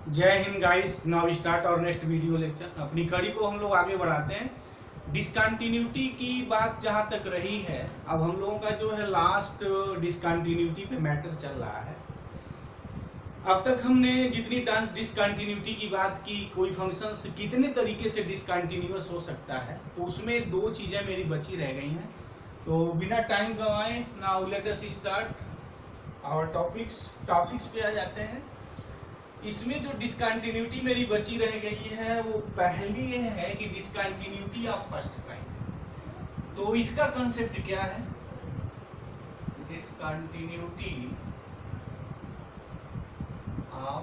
जय Hind guys. Now start और next video lecture. अपनी कड़ी को हम लोग आगे बढ़ाते हैं। डिसकंटिन्यूटी की बात जहां तक रही है, अब हम लोगों का जो है लास्ट डिसकंटिन्यूटी पे मैटर चल रहा है। अब तक हमने जितनी डांस डिसकंटिन्यूटी की बात की, कोई फंक्शंस कितने तरीके से डिसकंटिन्यूअस हो सकता है, तो उसमें दो चीजें मेरी बची रह गई हैं। तो बिना टाइम गंवाए now let us start our topics पे आ जाते हैं। इसमें जो डिसकंटिन्यूटी मेरी बची रह गई है वो पहली ये है कि डिसकंटिन्यूटी ऑफ फर्स्ट काइंड। तो इसका कंसेप्ट क्या है? Discontinuity of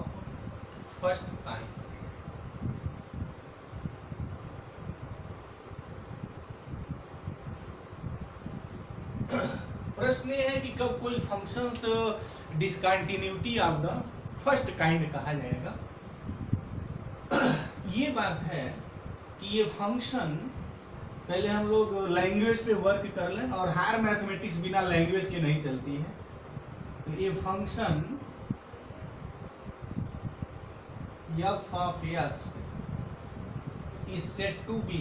first kind. प्रश्न ये है कि कब कोई functions discontinuity of the first kind कहा जाएगा। ये बात है कि ये फंक्शन, पहले हम लोग लैंग्वेज पे वर्क कर लें, और हायर मैथमेटिक्स बिना लैंग्वेज के नहीं चलती है। तो ये function f of x is said to be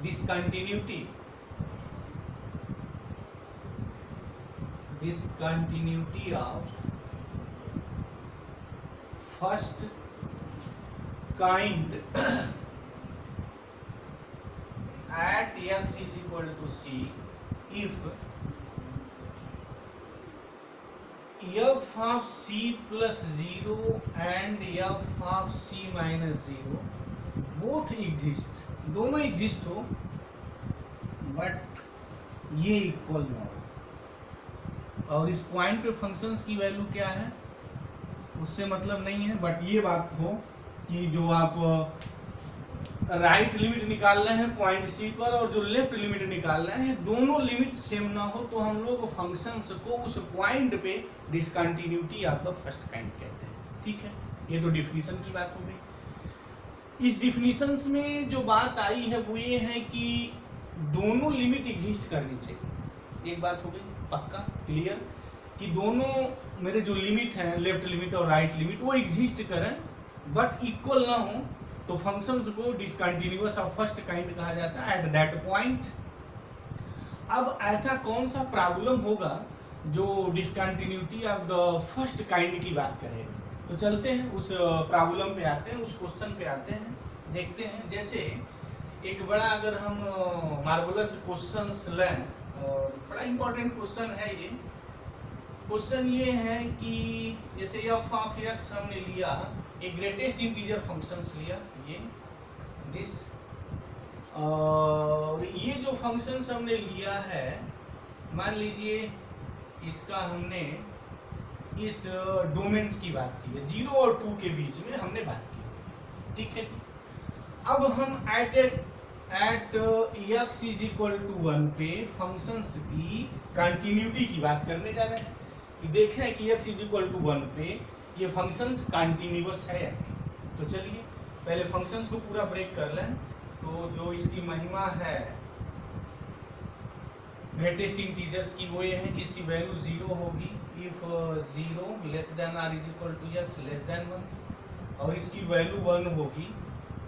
discontinuity of first kind at x is equal to c if f of c plus 0 and f of c minus 0 both exist, दोनों exist हो but ये equal ना हो। और इस point पे functions की value क्या है उससे मतलब नहीं है, बट ये बात हो कि जो आप राइट लिमिट निकाल रहे हैं पॉइंट सी पर और जो लेफ्ट लिमिट निकाल रहे हैं, दोनों लिमिट सेम ना हो, तो हम लोग फंक्शंस को उस पॉइंट पे discontinuity of the first kind कहते हैं। ठीक है, ये तो डिफिनीशन की बात हो गई। इस डिफिनीशंस में जो बात आई है वो ये है कि दोनों लिमिट एग्जिस्ट करनी चाहिए। एक बात हो गई पक्का क्लियर कि दोनों मेरे जो लिमिट हैं, लेफ्ट लिमिट और राइट लिमिट, वो एग्जिस्ट करें बट इक्वल ना हो, तो फंक्शंस को डिसकंटिन्यूअस ऑफ फर्स्ट काइंड कहा जाता है एट दैट पॉइंट। अब ऐसा कौन सा प्रॉब्लम होगा जो discontinuity of the first kind की बात करेगा? तो चलते हैं उस प्रॉब्लम पे आते हैं, उस क्वेश्चन पे आते हैं, देखते हैं। जैसे एक बड़ा अगर हम मार्वलस क्वेश्चंस लें, और बड़ा इंपॉर्टेंट क्वेश्चन है ये। क्वेश्चन ये है कि जैसे f ऑफ x हमने लिया, एक ग्रेटेस्ट इंटीजर फंक्शंस लिया, ये दिस, और ये जो फंक्शंस हमने लिया है, मान लीजिए इसका हमने इस डोमेन्स की बात की है, 0 और 2 के बीच में हमने बात की है। ठीक है, अब हम at x is equal to 1 पे फंक्शंस की कंटिन्यूटी की बात करने जा रहे हैं कि देखें कि x इज इक्वल टू 1 पे ये फंक्शंस कंटिन्यूअस है या नहीं। तो चलिए पहले फंक्शंस को पूरा ब्रेक कर लें। तो जो इसकी महिमा है ग्रेटेस्ट इंटीजर्स की, वो ये है कि इसकी वैल्यू 0 होगी if 0 less than or is equal to x less than 1, और इसकी वैल्यू 1 होगी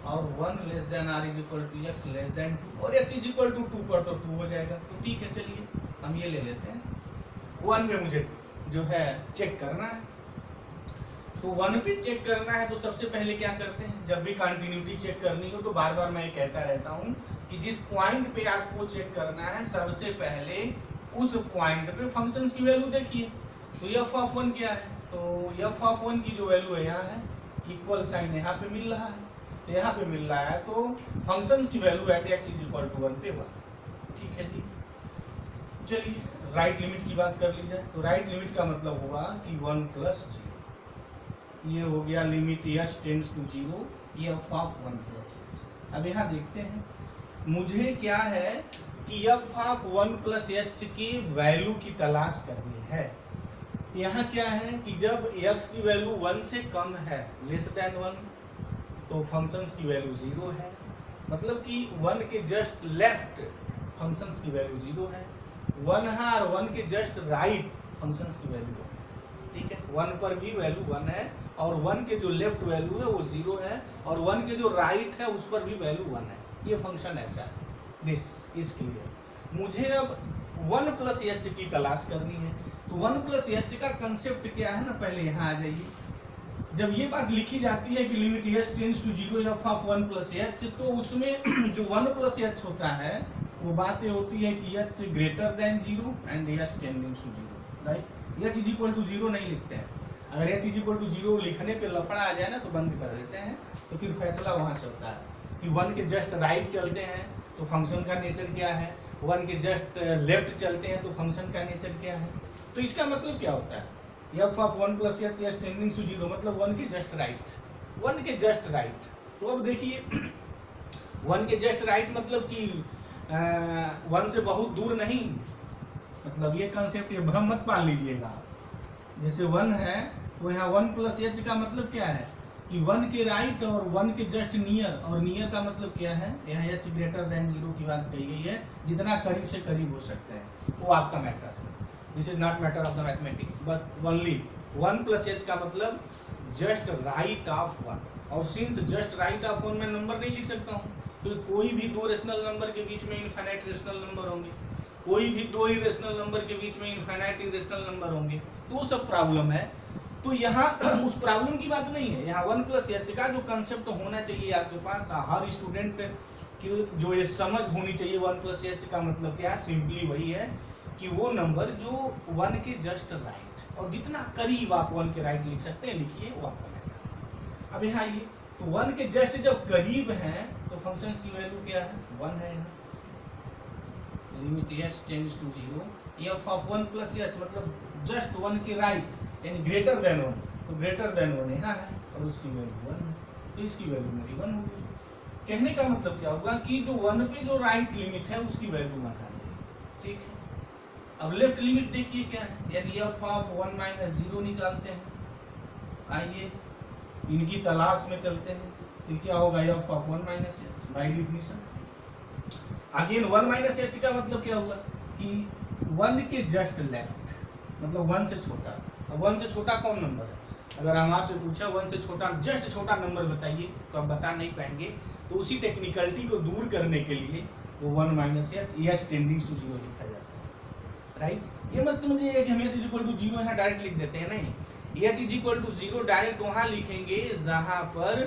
और 1 less than or is equal to x less than 2, और x इज इक्वल टू 2 पर तो 2 हो जाएगा। तो ठीक है, चलिए हम ये ले लेते हैं। 1 पे मुझे जो है चेक करना है, तो 1 पे चेक करना है तो सबसे पहले क्या करते हैं, जब भी कंटिन्यूटी चेक करनी हो तो बार बार मैं कहता रहता हूँ कि जिस पॉइंट पे आपको चेक करना है, सबसे पहले उस पॉइंट पे फंक्शंस की वैल्यू देखिए। तो f ऑफ 1 क्या है? तो f ऑफ 1 की जो वैल्यू है यहाँ है, इक्वल साइन यहाँ पे मिल रहा है, तो यहाँ पे मिल रहा है, तो फंक्शंस की value at x is equal to 1 पे 1। ठीक है जी, चलिए राइट लिमिट की बात कर ली जाए। तो राइट लिमिट का मतलब होगा कि 1 प्लस 0, ये हो गया लिमिट h टेंड्स टू 0, ये f ऑफ 1 प्लस h। अब यहाँ देखते हैं मुझे क्या है कि f ऑफ 1 प्लस h की वैल्यू की तलाश करनी है। यहाँ क्या है कि जब x की वैल्यू 1 से कम है, लेस देन 1, तो फंक्शंस की वैल्यू 0 है, मतलब कि 1 के जस्ट लेफ्ट फंक्शंस की वैल्यू 0 है, 1 है और 1 के जस्ट राइट फंक्शंस की वैल्यू है। ठीक है, 1 पर भी वैल्यू 1 है और 1 के जो लेफ्ट वैल्यू है वो 0 है और 1 के जो राइट है उस पर भी वैल्यू 1 है। ये फंक्शन ऐसा है, दिस इज क्लियर। मुझे अब 1 प्लस एच की तलाश करनी है, तो 1 प्लस एच का कंसेप्ट क्या है ना, पहले यहाँ आ जाइए। जब ये बात लिखी जाती है कि limit h tends to 0 f of 1 plus h, तो उसमें जो 1 प्लस एच होता है वो बातें होती है कि H greater than 0 and H tendings to 0, right. H is equal to 0 नहीं लिखते हैं, अगर एच इज इक्वल टू 0 लिखने पे लफड़ा आ जाए ना तो बंद कर देते हैं, तो फिर फैसला वहाँ से होता है कि 1 के जस्ट राइट चलते हैं तो फंक्शन का नेचर क्या है, 1 के जस्ट लेफ्ट चलते हैं तो फंक्शन का नेचर क्या है। तो इसका मतलब क्या होता है, f of 1 plus h h tending to 0 मतलब 1 के जस्ट राइट, 1 के जस्ट राइट। तो अब देखिए 1 के जस्ट राइट मतलब कि 1 से बहुत दूर नहीं, मतलब ये कंसेप्ट, ये भ्रम मत पाल लीजिएगा। जैसे 1 है तो यहाँ 1 प्लस एच का मतलब क्या है कि 1 के राइट और 1 के जस्ट नियर, और नियर का मतलब क्या है, यहाँ एच ग्रेटर देन 0 की बात कही गई है, जितना करीब से करीब हो सकता है वो आपका मैटर है। This is not matter of the mathematics, but only 1 plus H का मतलब जस्ट राइट ऑफ 1, और सिंस जस्ट राइट ऑफ 1 मैं नंबर नहीं लिख सकता हूँ, तो कोई भी दो रेशनल नंबर के बीच में इनफाइनाइट रेशनल नंबर होंगे, कोई भी दो इरेशनल नंबर के बीच में इनफाइनाइट इरेशनल नंबर होंगे, तो वो सब प्रॉब्लम है। तो यहाँ उस प्रॉब्लम की बात नहीं है, यहाँ 1 प्लस एच का जो कंसेप्ट होना चाहिए आपके पास, हर स्टूडेंट की जो ये समझ होनी चाहिए 1 प्लस एच का मतलब क्या है, सिंपली वही है कि वो नंबर जो 1 के जस्ट राइट, और जितना करीब आप 1 के राइट लिख सकते हैं लिखिए, वो आपका मैटर। अब यहाँ ये तो 1 के जस्ट जब करीब हैं तो फंक्शंस की वैल्यू क्या है, 1 है यहाँ, limit h tends to 0 f of 1 plus h मतलब जस्ट 1 के राइट यानी ग्रेटर देन 1, तो ग्रेटर देन 1 यहाँ है और उसकी वैल्यू 1 है, तो इसकी वैल्यू मेरी 1 होगी। कहने का मतलब क्या होगा कि जो 1 पे जो राइट लिमिट है उसकी वैल्यू बता देगी, ठीक है। अब लेफ्ट लिमिट देखिए क्या है, यदि एफ ऑफ 1 माइनस 0 निकालते हैं, आइए इनकी तलाश में चलते हैं, तो क्या होगा F of 1 minus H by definition. Again 1 minus H का मतलब क्या हुआ कि 1 के जस्ट लेफ्ट मतलब 1 से छोटा। अब 1 से छोटा कौन नंबर है, अगर हम आपसे पूछा 1 से छोटा जस्ट छोटा नंबर बताइए तो आप बता नहीं पाएंगे, तो उसी टेक्निकलिटी को दूर करने के लिए वो 1 minus H H tendings to 0 लिखा जाता है, राइट। ये मत समझिए कि हम एच इज इक्वल टू 0 यहाँ डायरेक्ट लिख देते हैं, नहीं, h is equal to 0 direct वहाँ लिखेंगे जहाँ पर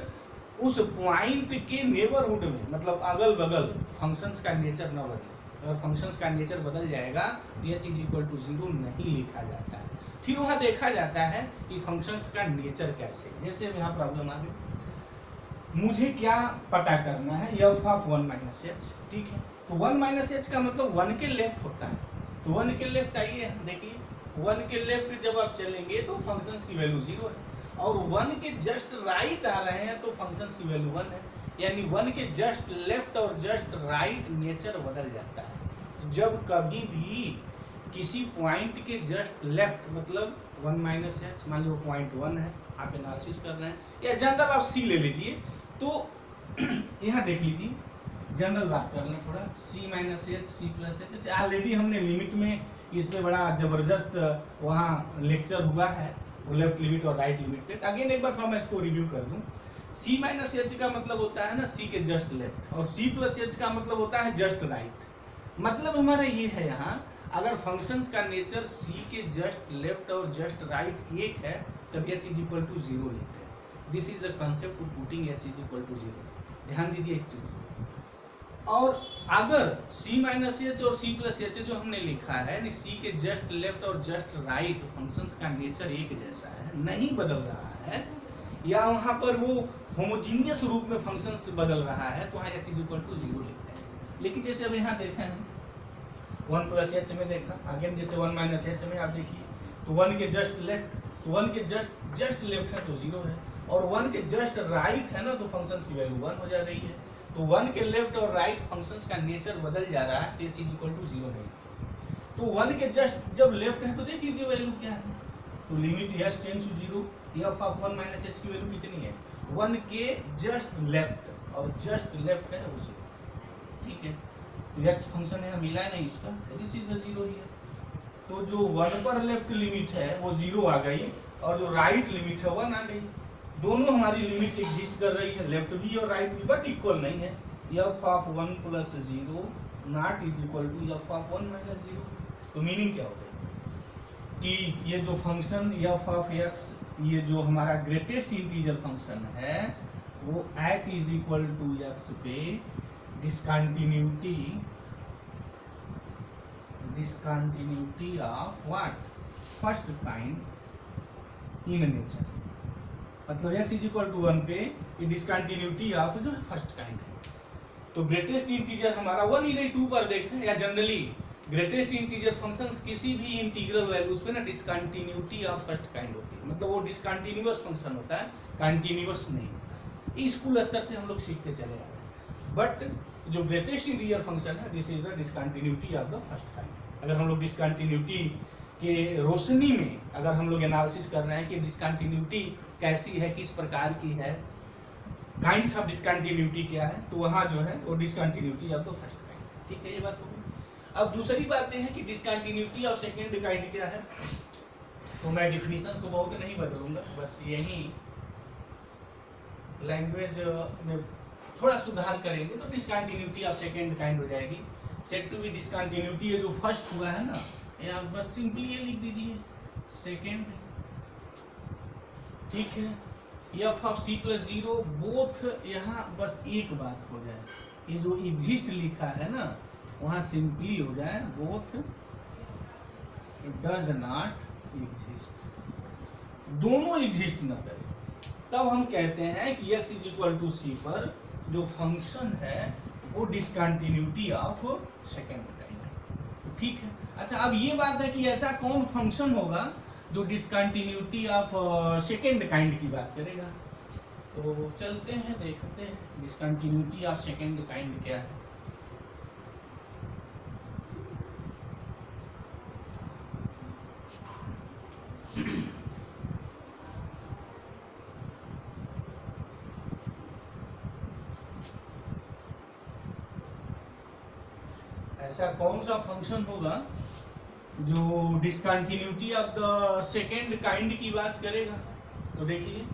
उस पॉइंट के नेबरहुड में, मतलब अगल बगल फंक्शंस का नेचर न बदले। अगर फंक्शंस का नेचर बदल जाएगा तो एच इज इक्वल टू 0 नहीं लिखा जाता है, फिर वहाँ देखा जाता है कि फंक्शंस का नेचर कैसे। जैसे यहाँ प्रॉब्लम आ गई, मुझे क्या पता करना है, एफ ऑफ 1 माइनस एच, ठीक है। तो 1 माइनस एच का मतलब 1 के लेफ्ट होता है, तो 1 के लेफ्ट आइए देखिए, 1 के लेफ्ट जब आप चलेंगे तो फंक्शंस की वैल्यू 0 है, और 1 के जस्ट राइट आ रहे हैं तो फंक्शंस की वैल्यू 1 है, यानी 1 के जस्ट लेफ्ट और जस्ट राइट नेचर बदल जाता है। तो जब कभी भी किसी पॉइंट के जस्ट लेफ्ट मतलब 1 माइनस एच, मान लो पॉइंट 1 है, आप एनालिसिस कर रहे हैं, या जनरल आप सी ले लीजिए, तो यहाँ देख लीजिए, जनरल बात कर लें थोड़ा, C minus H C plus H, already हमने लिमिट में इस पे बड़ा जबरदस्त वहाँ लेक्चर हुआ है, वो लेफ्ट लिमिट और राइट लिमिट पे। अगेन एक बार थोड़ा मैं इसको रिव्यू कर दूं, सी माइनस एच का मतलब होता है ना सी के जस्ट लेफ्ट, और सी प्लस एच का मतलब होता है जस्ट राइट। मतलब हमारा ये है यहाँ, अगर फंक्शंस का नेचर सी के जस्ट लेफ्ट और जस्ट राइट एक है तब एच इज इक्वल टू 0 लिखते हैं। This is a concept to putting h is equal to 0, ध्यान दीजिए इस चीज को। और अगर c माइनस एच और c प्लस एच जो हमने लिखा है, यानी c के जस्ट लेफ्ट और जस्ट राइट फंक्शंस का नेचर एक जैसा है, नहीं बदल रहा है, या वहाँ पर वो होमोजीनियस रूप में फंक्शंस बदल रहा है, तो वहाँ एच इज इक्वल टू 0 लिखते हैं। लेकिन जैसे अब यहाँ देखा है 1 प्लस एच में देखा, अगेन जैसे 1 माइनस एच में आप देखिए, तो 1 के जस्ट लेफ्ट, तो 1 के जस्ट लेफ्ट है तो 0 है, और 1 के जस्ट राइट है ना तो फंक्शंस की वैल्यू 1 हो जा रही है। तो 1 के लेफ्ट और राइट फंक्शंस का नेचर बदल जा रहा है, तो एच इज इक्वल टू 0 नहीं। तो 1 के जस्ट जब लेफ्ट है तो देख लीजिए वैल्यू क्या है, तो limit h tends to 0, f of 1 minus h की वैल्यू कितनी है, 1 के जस्ट लेफ्ट, और जस्ट लेफ्ट है वो 0, ठीक है। तो एच फंक्शन है मिला है नहीं इसका, दिस इज द 0 हियर, तो जो 1 पर लेफ्ट लिमिट है वो 0 आ गई और जो राइट लिमिट है 1 आ गई। दोनों हमारी लिमिट एग्जिस्ट कर रही है, लेफ्ट भी और राइट भी, बट इक्वल नहीं है। F of 1 plus 0 not is equal to f of 1 minus 0। तो मीनिंग क्या हो गई कि ये जो फंक्शन एफ ऑफ एक्स, ये जो हमारा ग्रेटेस्ट इंटीजर फंक्शन है, वो at is equal to X पे discontinuity of what, first kind in nature. मतलब एक्स इज इक्वल टू 1 पे ये डिसकंटिन्यूटी ऑफ जो फर्स्ट काइंड है। तो ग्रेटेस्ट इंटीजर हमारा 1 ही नहीं 2 पर देखें, या जनरली ग्रेटेस्ट इंटीजर फंक्शंस किसी भी इंटीग्रल वैल्यूज पे ना डिसकंटिन्यूटी ऑफ फर्स्ट काइंड होती है, मतलब वो डिसकंटिन्यूअस फंक्शन होता है, कंटिन्यूअस नहीं होता है। ये स्कूल स्तर से हम लोग सीखते चले आ रहे हैं। बट जो ग्रेटेस्ट इंटीजर फंक्शन है, this is the discontinuity of the first kind. अगर हम लोग डिसकंटिन्यूटी के रोशनी में अगर हम लोग एनालिसिस कर रहे हैं कि डिसकंटिन्यूटी कैसी है, किस प्रकार की है, काइंड्स ऑफ डिसकंटिन्यूटी क्या है, तो वहाँ जो है वो discontinuity of the first kind. ठीक है, ये बात हो गई। अब दूसरी बात यह है कि डिसकंटिन्यूटी ऑफ सेकेंड काइंड क्या है। तो मैं डिफिनीशंस को बहुत नहीं बदलूंगा, बस यही लैंग्वेज में थोड़ा सुधार करेंगे तो डिसकंटिन्यूटी ऑफ सेकेंड काइंड हो जाएगी। सेट टू बी डिसकंटिन्यूटी ये जो फर्स्ट हुआ है ना, ये आप बस सिंपली ये लिख दीजिए सेकेंड। ठीक है, f of C plus 0 both, यहाँ बस एक बात हो जाए, ये जो एग्जिस्ट लिखा है ना वहाँ सिंपली हो जाए बोथ डज नॉट एग्जिस्ट। दोनों एग्जिस्ट न करें तब हम कहते हैं कि x इज इक्वल टू सी पर जो फंक्शन है वो डिसकंटिन्यूटी ऑफ सेकेंड काइंड है। ठीक है, अच्छा अब ये बात है कि ऐसा कौन फंक्शन होगा जो डिसकंटिन्यूटी ऑफ सेकेंड काइंड की बात करेगा। तो चलते हैं देखते हैं डिसकंटिन्यूटी ऑफ सेकेंड काइंड क्या है। ऐसा कौन सा फंक्शन होगा जो discontinuity of the second kind की बात करेगा। तो देखिए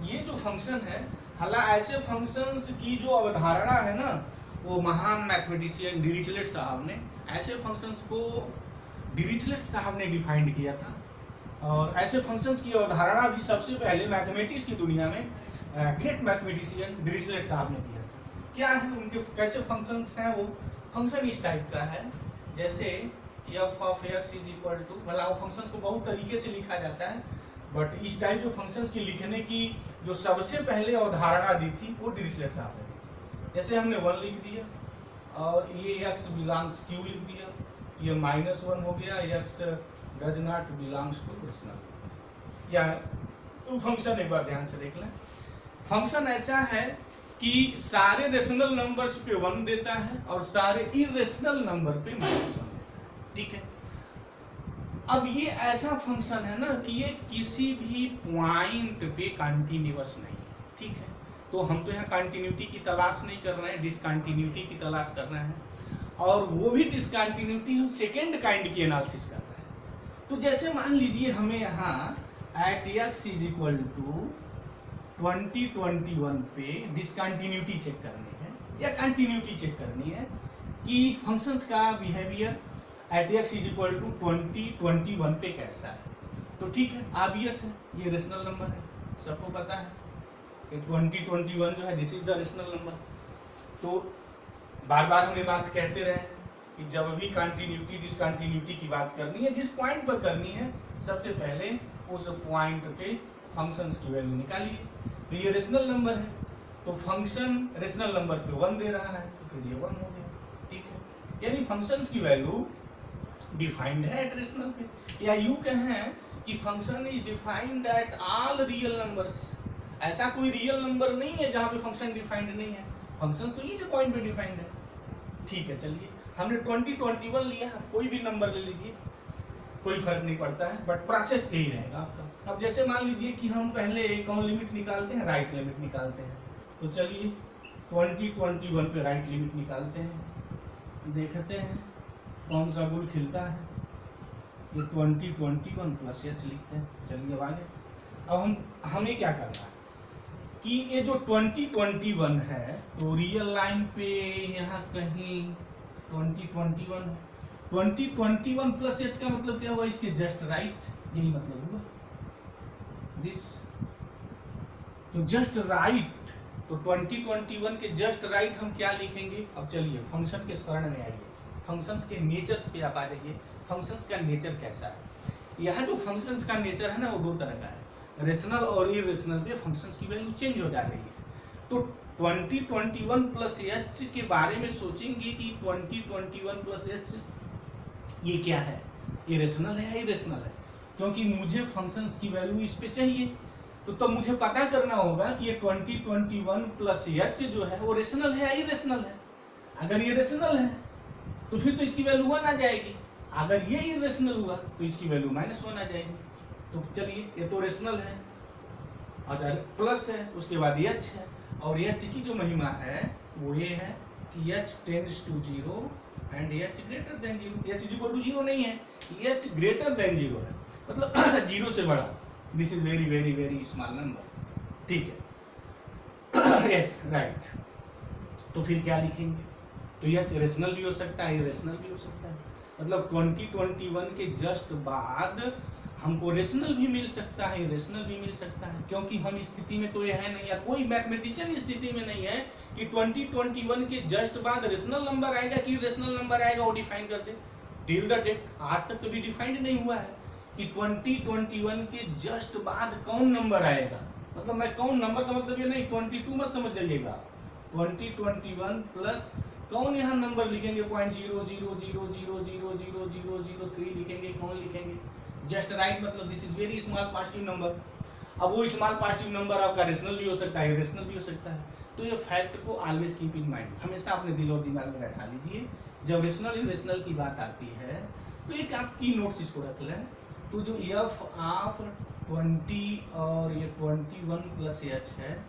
ये जो फंक्शन है, हालांकि ऐसे फंक्शंस की जो अवधारणा है ना, वो महान मैथमेटिशियन डिरिचलेट साहब ने, ऐसे फंक्शंस को डिरिचलेट साहब ने डिफाइंड किया था। और ऐसे फंक्शंस की अवधारणा भी सबसे पहले मैथमेटिक्स की दुनिया में ग्रेट मैथमेटिशियन डिरिचलेट साहब ने दिया था। क्या है उनके कैसे फंक्शंस हैं, वो फंक्शन इस टाइप का है जैसे F of X is equal to, मतलब वो फंक्शंस को बहुत तरीके से लिखा जाता है, बट इस टाइप जो फंक्शंस की लिखने की जो सबसे पहले अवधारणा दी थी वो डिरिचलेट साहब ने दी थी। जैसे हमने 1 लिख दिया और ये एक्स बिलोंग्स क्यू लिख दिया, ये -1 हो गया, X does not belongs to rational. क्या है तो फंक्शन एक बार ध्यान से देख लें। फंक्शन ऐसा है कि सारे रेशनल नंबर्स पे 1 देता है और सारे इरेशनल नंबर पे -1 देता है। ठीक है, अब ये ऐसा फंक्शन है ना कि ये किसी भी पॉइंट पे कंटिन्यूअस नहीं है। ठीक है, तो हम तो यहाँ कंटिन्यूटी की तलाश नहीं कर रहे हैं, डिसकंटिन्यूटी की तलाश कर रहे हैं, और वो भी डिसकंटिन्यूटी हम सेकेंड काइंड की एनालिसिस कर रहे हैं। तो जैसे मान लीजिए हमें यहाँ at X is equal to 2021 पे डिसकंटिन्यूटी चेक करनी है या कंटिन्यूटी चेक करनी है कि फंक्शंस का behaviour at X is equal to 2021 पे कैसा है। तो ठीक है, ऑब्वियस है, ये रेशनल नंबर है, सबको पता है कि 2021 जो है this is the rational number. तो बार बार हम ये बात कहते रहे कि जब भी कंटिन्यूटी डिसकंटिन्यूटी की बात करनी है, जिस पॉइंट पर करनी है, सबसे पहले उस पॉइंट पे फंक्शंस की वैल्यू निकालिए। तो ये रेशनल नंबर है, तो फंक्शन रेशनल नंबर पे 1 दे रहा है, तो फिर ये 1 हो गया। ठीक है, यानी फंक्शंस की वैल्यू डिफाइंड है एट रेशनल पे, या यूं कहें कि function is defined at all real numbers. ऐसा कोई रियल नंबर नहीं है जहां पे फंक्शन डिफाइंड नहीं है, फंक्शन तो ये जो पॉइंट पे डिफाइंड है। ठीक है, चलिए हमने 2021 लिया, कोई भी नंबर ले लीजिए, कोई फर्क नहीं पड़ता है, बट प्रोसेस यही रहेगा आपका। अब जैसे मान लीजिए कि हम पहले कौन लिमिट निकालते हैं, राइट लिमिट निकालते हैं। तो चलिए 2021 पे राइट लिमिट निकालते हैं, देखते हैं कौन सा गुल खिलता है। ये 2021 प्लस एच लिखते हैं। चलिए अब आगे, अब हमें क्या करना है कि ये जो 2021 है तो रियल लाइन पे यहाँ कहीं 2021 है। 2021 प्लस एच का मतलब क्या हुआ, इसके जस्ट राइट, यही मतलब हुआ दिस। तो जस्ट राइट, तो 2021 के जस्ट राइट हम क्या लिखेंगे। अब चलिए फंक्शन के शरण में आइए, फंक्शंस के नेचर पे आप आ जाइए। फंक्शंस का नेचर कैसा है, यहाँ जो फंक्शंस का नेचर है ना वो दो तरह का है, रेशनल और इरेशनल पे फंक्शंस की वैल्यू चेंज हो जा रही है। तो 2021 प्लस एच के बारे में सोचेंगे कि 2021 प्लस एच ये क्या है, इरेशनल है या इरेशनल है, क्योंकि मुझे फंक्शंस की वैल्यू इस पे चाहिए। तो तब मुझे पता करना होगा कि ये 2021 प्लस एच जो है वो रेशनल है या इरेशनल है। अगर ये रेशनल है तो फिर तो इसकी वैल्यू 1 आ जाएगी, अगर ये इरेशनल हुआ तो इसकी वैल्यू -1 आ जाएगी। तो चलिए ये तो रेशनल है, अगर प्लस है उसके बाद एच है, और एच की जो महिमा है वो ये है कि H tends to 0 and H greater than 0। H equal to 0 नहीं है, एच ग्रेटर देन 0 है, मतलब 0 से बड़ा। This is very very very small number, ठीक है। Yes right. तो फिर क्या लिखेंगे, तो एच रेशनल भी हो सकता है, इरेशनल भी हो सकता है। मतलब 2021 के जस्ट बाद हमको रेशनल भी मिल सकता है, इरेशनल भी मिल सकता है, क्योंकि हम स्थिति में तो ये है नहीं, या कोई मैथमेटिशियन स्थिति में नहीं है कि 2021 के जस्ट बाद रेशनल नंबर आएगा कि इरेशनल नंबर आएगा वो डिफाइन कर दे। टिल द डेट आज तक तो भी डिफाइंड नहीं हुआ है कि 2021 के जस्ट बाद कौन नंबर आएगा। मतलब मैं कौन नंबर का मतलब ये नहीं 22 मत समझ जाइएगा, 2021 प्लस कौन यहाँ नंबर लिखेंगे 0.00000003 लिखेंगे, कौन लिखेंगे, जस्ट राइट, मतलब this is very small positive number. अब वो स्मॉल पॉजिटिव नंबर आपका रेशनल भी हो सकता है, इरेशनल भी हो सकता है। तो ये फैक्ट को ऑलवेज कीप इन माइंड, हमेशा अपने दिल और दिमाग में बैठा लीजिए। जब रेशनल इरेशनल की बात आती है तो एक आपकी नोट्स इसको रख लें, तो जो एफ ऑफ 20 और ये 21 प्लस एच है,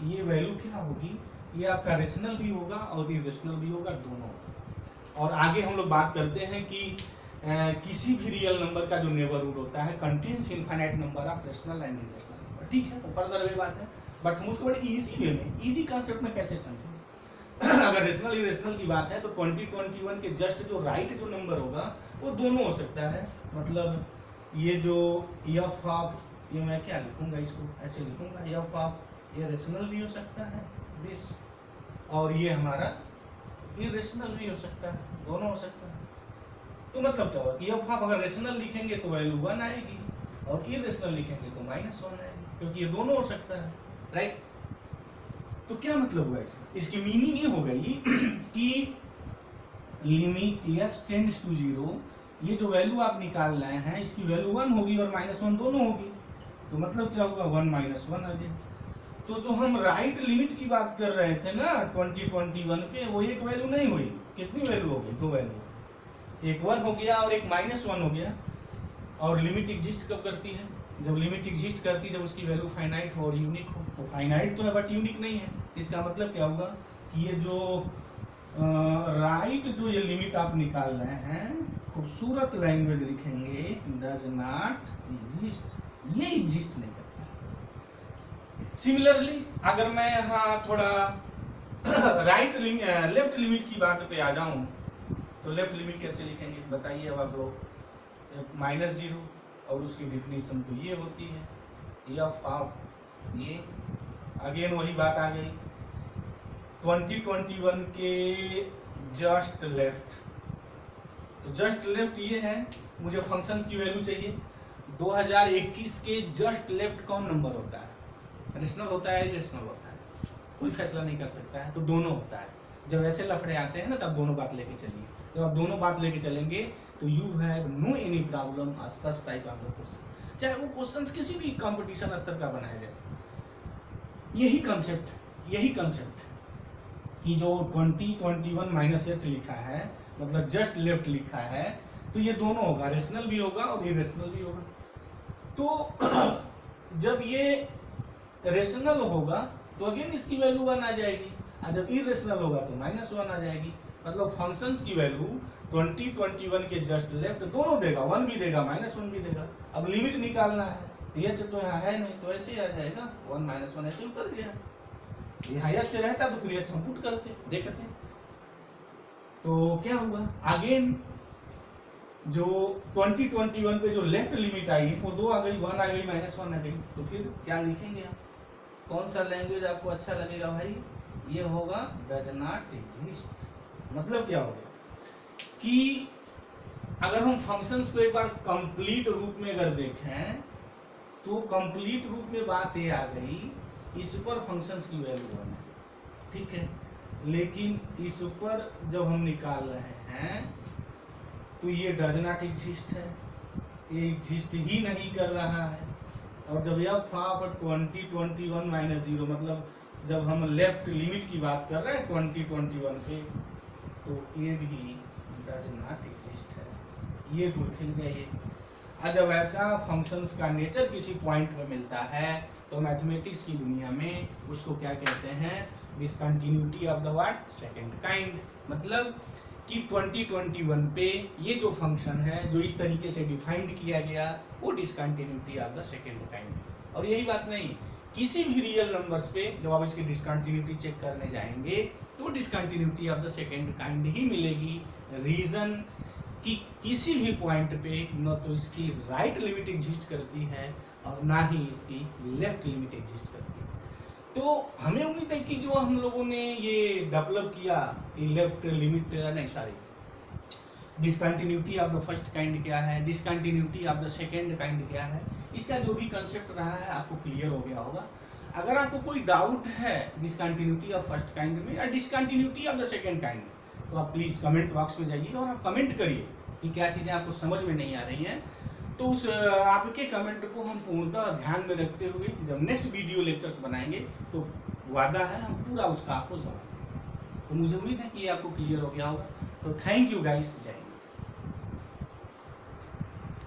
ये वैल्यू क्या होगी, ये आपका रेशनल भी होगा और इरेशनल भी होगा, दोनों। और आगे हम लोग बात करते हैं कि किसी भी रियल नंबर का जो नेबरहुड होता है contains infinite number of rational and irrational number, ठीक है, फर्दर वे बात है, बट हम उसको बड़े इजी वे में, इजी कॉन्सेप्ट में कैसे समझेंगे। अगर रेशनल इरेशनल की बात है तो 2021 के जस्ट जो राइट जो नंबर होगा वो दोनों हो सकता है। मतलब ये जो एफ ऑफ, ये मैं क्या लिखूंगा, इसको ऐसे लिखूंगा, एफ ऑफ ये रेशनल भी हो सकता है दिस, और ये हमारा इरेशनल भी हो सकता है, दोनों हो सकता है। तो मतलब क्या होगा कि एफ ऑफ अगर रेशनल लिखेंगे तो वैल्यू 1 आएगी और इरेशनल लिखेंगे तो -1 आएगी, क्योंकि ये दोनों हो सकता है, राइट। तो क्या मतलब हुआ इसका, इसकी मीनिंग ये हो गई कि लिमिट एस टेंड्स टू 0, ये जो वैल्यू आप निकाल रहे हैं इसकी वैल्यू 1 होगी और -1 दोनों होगी। तो मतलब क्या होगा 1 -1 आ गया। तो जो हम राइट लिमिट की बात कर रहे थे ना 2021 पे, वो एक वैल्यू नहीं हुई, कितनी वैल्यू हो गई, दो वैल्यू, एक 1 हो गया और एक -1 हो गया। और लिमिट एग्जिस्ट कब करती है, जब लिमिट एग्जिस्ट करती है जब उसकी वैल्यू फाइनाइट हो और यूनिक हो। तो फाइनाइट तो है बट यूनिक नहीं है, इसका मतलब क्या होगा कि ये जो राइट जो ये लिमिट आप निकाल रहे हैं, खूबसूरत लैंग्वेज लिखेंगे, डज नॉट एग्जिस्ट, ये एग्जिस्ट नहीं करता। सिमिलरली अगर मैं यहाँ थोड़ा राइट लेफ्ट लिमिट की बात पे आ जाऊं तो लेफ्ट लिमिट कैसे लिखेंगे बताइए अब आप लोग, -0 और उसकी डिफिनीशन तो ये होती है एफ ऑफ ये, अगेन वही बात आ गई 2021 के जस्ट लेफ्ट। तो जस्ट लेफ्ट ये है, मुझे फंक्शंस की वैल्यू चाहिए। 2021 के जस्ट लेफ्ट कौन नंबर होता है, रेशनल होता है इरेशनल होता है, कोई फैसला नहीं कर सकता है, तो दोनों होता है। जब ऐसे लफड़े आते हैं ना तब दोनों बात लेके चलिए, जब आप दोनों बात लेके चलेंगे तो you have no any problem of such type of question, चाहे वो क्वेश्चंस किसी भी कंपटीशन स्तर का बनाया जाए। यही कंसेप्ट कि जो 2021 -h लिखा है मतलब जस्ट लेफ्ट लिखा है, तो ये दोनों होगा, रेशनल भी होगा और इरेशनल भी होगा। तो जब ये रेशनल होगा तो अगेन इसकी वैल्यू 1 आ जाएगी, और जब इरेशनल होगा तो -1 आ जाएगी। मतलब फंक्शंस की वैल्यू 20, 21 के जस्ट लेफ्ट दोनों देगा, 1 भी देगा -1 भी देगा। अब लिमिट निकालना है, एच तो यहाँ है नहीं तो ऐसे ही आ जाएगा 1 -1 ऐसे उतर गया। यहाँ एच रहता तो फिर एच हम पुट करते देखते। तो क्या हुआ अगेन जो 20, 21 पे जो लेफ्ट लिमिट आई है वो 2 आ गई, 1 आ गई, -1 आ गई। तो फिर क्या लिखेंगे आप, कौन सा लैंग्वेज आपको अच्छा लगेगा भाई? ये होगा डज नॉट एग्जिस्ट। मतलब क्या हो गया कि अगर हम फंक्शंस को एक बार कंप्लीट रूप में अगर देखें तो कंप्लीट रूप में बात ये आ गई इस ऊपर फंक्शंस की वैल्यू 1 है, ठीक है। लेकिन इस ऊपर जब हम निकाल रहे हैं तो ये डज नॉट एग्जिस्ट है, ये एग्जिस्ट ही नहीं कर रहा है। और जब एफ ऑफ 20, 21 -0 मतलब जब हम लेफ्ट लिमिट की बात कर रहे हैं 20, 21 पे, तो ये भी डज नॉट एग्जिस्ट है। ये गुण खिल गया ये। और जब ऐसा फंक्शंस का नेचर किसी पॉइंट में मिलता है तो मैथमेटिक्स की दुनिया में उसको क्या कहते हैं? Discontinuity of the what? Second kind. मतलब कि 20, 21 पे ये जो फंक्शन है जो इस तरीके से डिफाइंड किया गया वो discontinuity of the second kind. और यही बात नहीं, किसी भी रियल नंबर्स पे जब आप इसकी डिसकंटिन्यूटी चेक करने जाएंगे तो discontinuity of the second kind he मिलेगी। रीजन कि किसी भी पॉइंट पे न तो इसकी राइट लिमिट एग्जिस्ट करती है और ना ही इसकी लेफ्ट लिमिट एग्जिस्ट करती है। तो हमें उम्मीद है कि जो हम लोगों ने ये डेवलप किया कि लेफ्ट लिमिट नहीं sorry discontinuity of the first kind क्या है, discontinuity of the second kind क्या है, इसका जो भी कंसेप्ट रहा है आपको क्लियर हो गया होगा। अगर आपको कोई डाउट है डिसकंटिन्यूटी ऑफ फर्स्ट काइंड में या discontinuity of the second kind में तो आप प्लीज़ कमेंट बॉक्स में जाइए और आप कमेंट करिए कि क्या चीज़ें आपको समझ में नहीं आ रही हैं। तो उस आपके कमेंट को हम पूर्णतः ध्यान में रखते हुए जब नेक्स्ट वीडियो लेक्चर्स बनाएंगे तो वादा है हम पूरा उसका आपको जवाब देंगे। तो मुझे उम्मीद है कि ये आपको क्लियर हो गया होगा। तो थैंक यू गाइस, जय हिंद।